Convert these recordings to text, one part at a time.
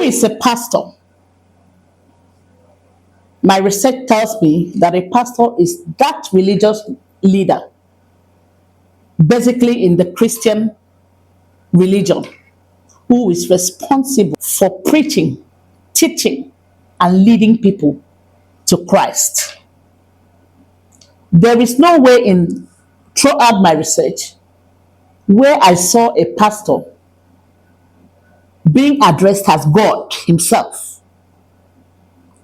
is a pastor? My research tells me that a pastor is that religious leader, basically in the Christian religion, who is responsible for preaching, teaching, and leading people to Christ. There is no way in throughout my research where I saw a pastor being addressed as God himself.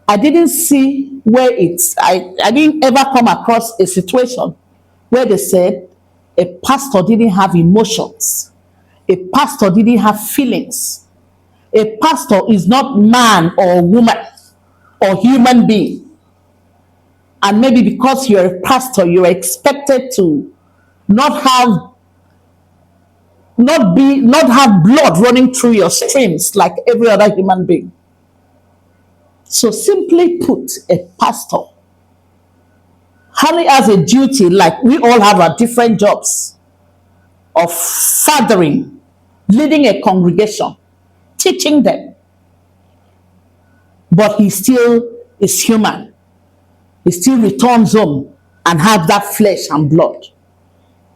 I didn't see where I didn't ever come across a situation where they said a pastor didn't have emotions, a pastor didn't have feelings. A pastor is not man or woman or human being. And maybe because you're a pastor, you're expected to not have blood running through your streams like every other human being. So simply put, a pastor hardly has a duty, like we all have our different jobs, of fathering, leading a congregation, teaching them. But he still is human. He still returns home and has that flesh and blood.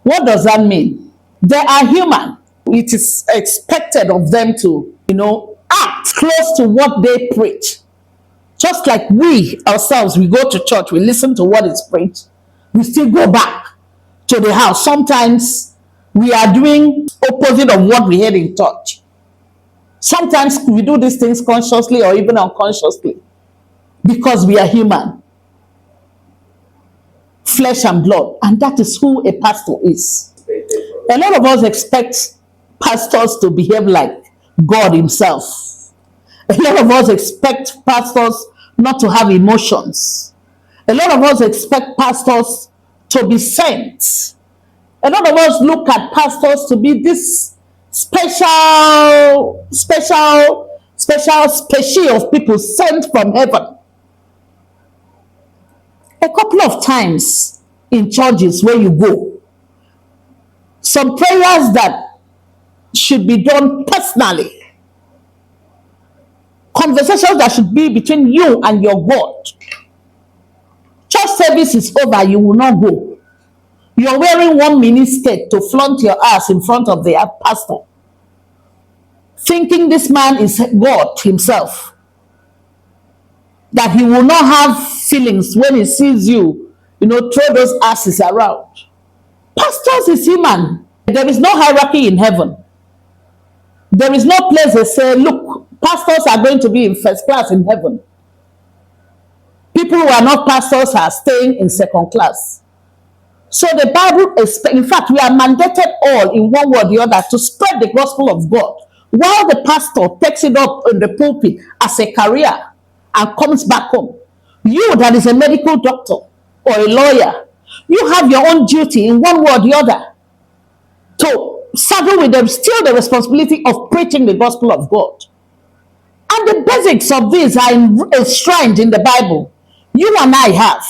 What does that mean? They are human. It is expected of them to, act close to what they preach. Just like we ourselves, we go to church, we listen to what is preached, we still go back to the house. Sometimes we are doing opposite of what we heard in church. Sometimes we do these things consciously or even unconsciously because we are human, flesh and blood, and that is who a pastor is. A lot of us expect pastors to behave like God himself. A lot of us expect pastors not to have emotions. A lot of us expect pastors to be saints. A lot of us look at pastors to be this special species of people sent from heaven. A couple of times in churches where you go, some prayers that should be done personally, conversations that should be between you and your God. Church service is over, you will not go. You're wearing one mini skirt to flaunt your ass in front of the pastor, thinking this man is God himself, that he will not have feelings when he sees you, throw those asses around. Pastors is human. There is no hierarchy in heaven. There is no place they say, look, pastors are going to be in first class in heaven. People who are not pastors are staying in second class. So the Bible, in fact, we are mandated all in one way or the other to spread the gospel of God, while the pastor takes it up in the pulpit as a career and comes back home. You that is a medical doctor or a lawyer, you have your own duty in one way or the other to saddle with them still the responsibility of preaching the gospel of God. And the basics of this are enshrined in the Bible. You and I have.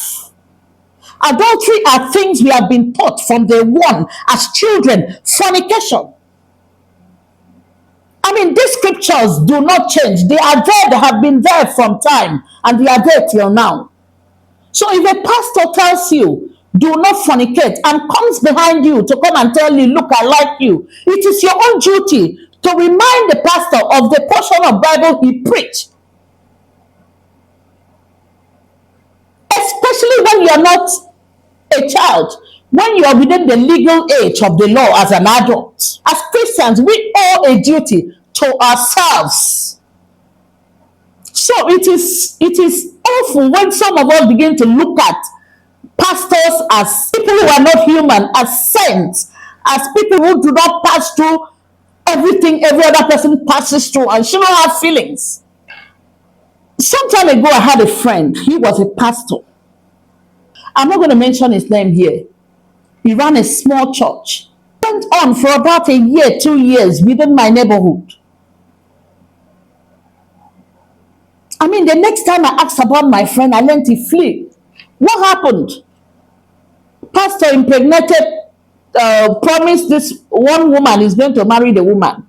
Adultery are things we have been taught from day one as children. Fornication. I mean, these scriptures do not change. They are there. They have been there from time. And they are there till now. So if a pastor tells you, do not fornicate, and comes behind you to come and tell you, look, I like you, it is your own duty to remind the pastor of the portion of Bible he preached. Especially when you are not a child, when you are within the legal age of the law as an adult. As Christians, we owe a duty to ourselves. So it is awful when some of us begin to look at pastors as people who are not human, as saints, as people who do not pass through everything every other person passes through and should not have feelings. Some time ago, I had a friend. He was a pastor. I'm not going to mention his name here. He ran a small church. Went on for about a year, 2 years within my neighborhood. I mean, the next time I asked about my friend, I learned he fled. What happened? Pastor impregnated, promised this one woman is going to marry the woman.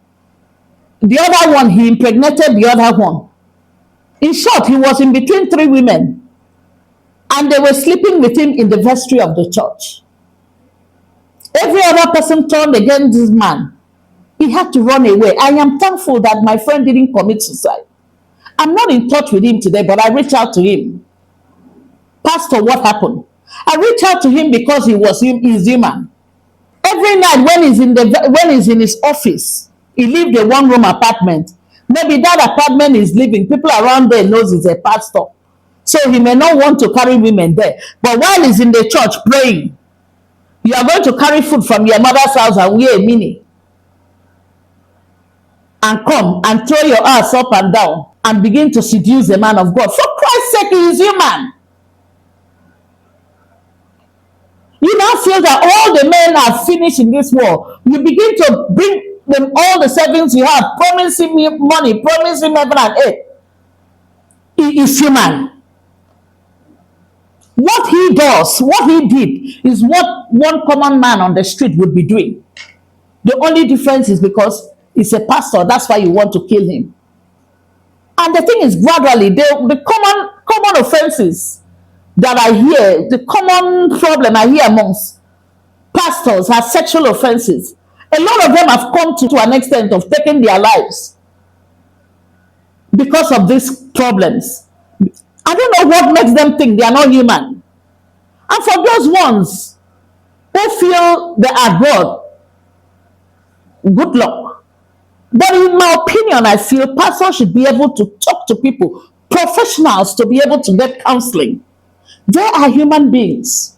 The other one, he impregnated the other one. In short, he was in between three women, and they were sleeping with him in the vestry of the church. Every other person turned against this man. He had to run away. I am thankful that my friend didn't commit suicide. I'm not in touch with him today, but I reached out to him. Pastor, what happened? I reached out to him because he's human. Every night when he's in his office, he lived a one-room apartment. Maybe that apartment is living. People around there knows he's a pastor. So he may not want to carry women there. But while he's in the church praying, you are going to carry food from your mother's house and wear a mini and come and throw your ass up and down and begin to seduce the man of God. For Christ's sake, he is human. You now feel that all the men are finished in this world. You begin to bring them all the savings you have, promising me money, promising heaven and earth. He is human. What he does, what he did, is what one common man on the street would be doing. The only difference is because he's a pastor, that's why you want to kill him. And the thing is, gradually, the common offenses that I hear, the common problem I hear amongst pastors are sexual offenses. A lot of them have come to an extent of taking their lives because of these problems. I don't know what makes them think they are not human. And for those ones who feel they are God, good luck. But in my opinion, I feel pastors should be able to talk to people, professionals to be able to get counseling. They are human beings.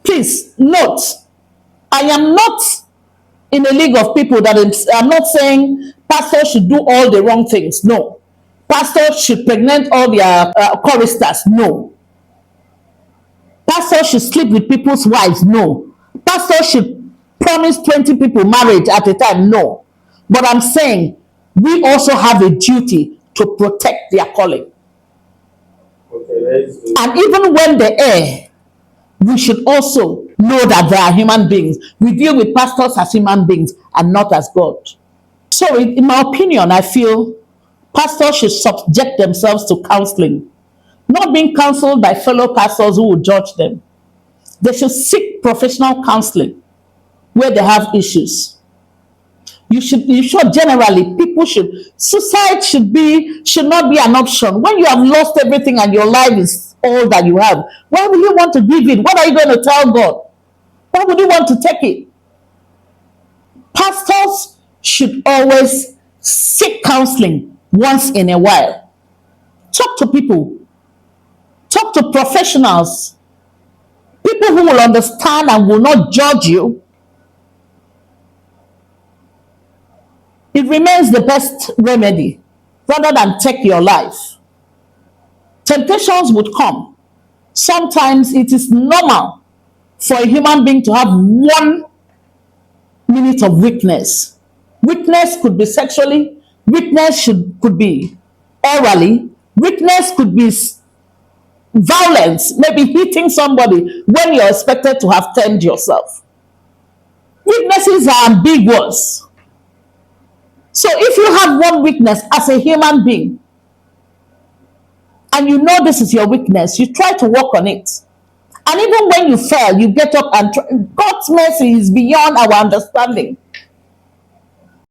Please note, I am not in a league of people I'm not saying pastors should do all the wrong things. No. Pastors should pregnant all their choristers. No. Pastors should sleep with people's wives. No. Pastors should promise 20 people marriage at a time. No. But I'm saying we also have a duty to protect their calling. And even when they err, we should also know that they are human beings. We deal with pastors as human beings and not as God. So in my opinion, I feel pastors should subject themselves to counseling, not being counseled by fellow pastors who will judge them. They should seek professional counseling where they have issues. You should generally, suicide should not be an option. When you have lost everything and your life is all that you have, why will you want to give it? What are you going to tell God? Why would you want to take it? Pastors should always seek counseling once in a while. Talk to people. Talk to professionals. People who will understand and will not judge you. It remains the best remedy rather than take your life. Temptations would come. Sometimes it is normal for a human being to have 1 minute of weakness. Weakness could be sexually, weakness could be orally, weakness could be violence, maybe hitting somebody when you're expected to have tamed yourself. Weaknesses are ambiguous. So if you have one weakness as a human being, and you know this is your weakness, you try to work on it. And even when you fail, you get up and try. God's mercy is beyond our understanding.